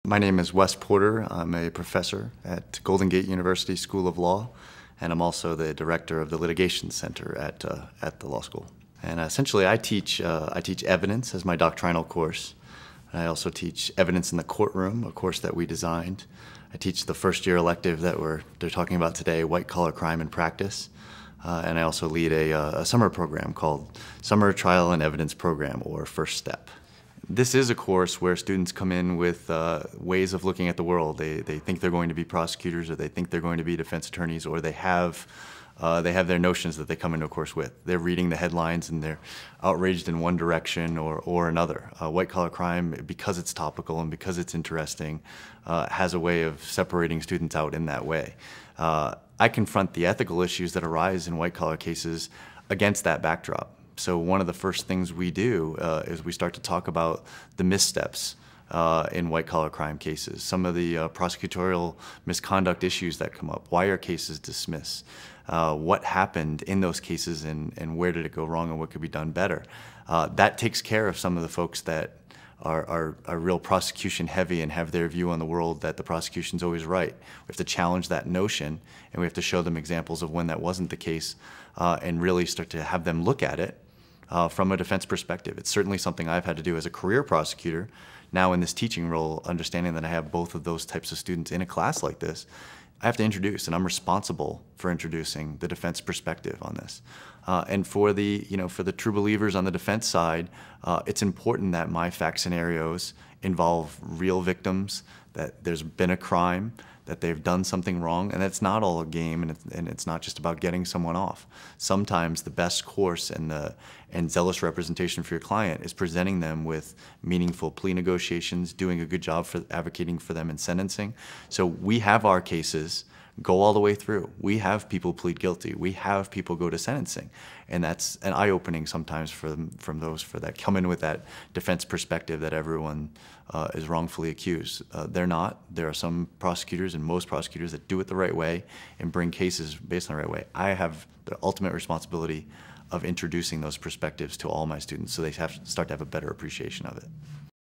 My name is Wes Porter. I'm a professor at Golden Gate University School of Law, and I'm also the director of the Litigation Center at the law school. And essentially, I teach evidence as my doctrinal course. And I also teach evidence in the courtroom, a course that we designed. I teach the first-year elective that they're talking about today, white-collar crime and practice. And I also lead a summer program called Summer Trial and Evidence Program, or First Step. This is a course where students come in with ways of looking at the world. They think they're going to be prosecutors, or they think they're going to be defense attorneys, or they have their notions that they come into a course with. They're reading the headlines and they're outraged in one direction or another. White-collar crime, because it's topical and because it's interesting, has a way of separating students out in that way. I confront the ethical issues that arise in white-collar cases against that backdrop. So one of the first things we do is we start to talk about the missteps in white-collar crime cases, some of the prosecutorial misconduct issues that come up. Why are cases dismissed? What happened in those cases and where did it go wrong and what could be done better? That takes care of some of the folks that are real prosecution heavy and have their view on the world that the prosecution's always right. We have to challenge that notion, and we have to show them examples of when that wasn't the case and really start to have them look at it from a defense perspective. It's certainly something I've had to do as a career prosecutor. Now in this teaching role, understanding that I have both of those types of students in a class like this, I have to introduce, and I'm responsible for introducing the defense perspective on this. And for the true believers on the defense side, it's important that my fact scenarios involve real victims, that there's been a crime, that they've done something wrong, and it's not all a game, and it's not just about getting someone off. Sometimes the best course and zealous representation for your client is presenting them with meaningful plea negotiations, doing a good job for advocating for them in sentencing. So we have our cases go all the way through. We have people plead guilty. We have people go to sentencing. And that's an eye-opening sometimes from those that come in with that defense perspective that everyone is wrongfully accused. They're not. There are some prosecutors, and most prosecutors, that do it the right way and bring cases based on the right way. I have the ultimate responsibility of introducing those perspectives to all my students so they have to start to have a better appreciation of it.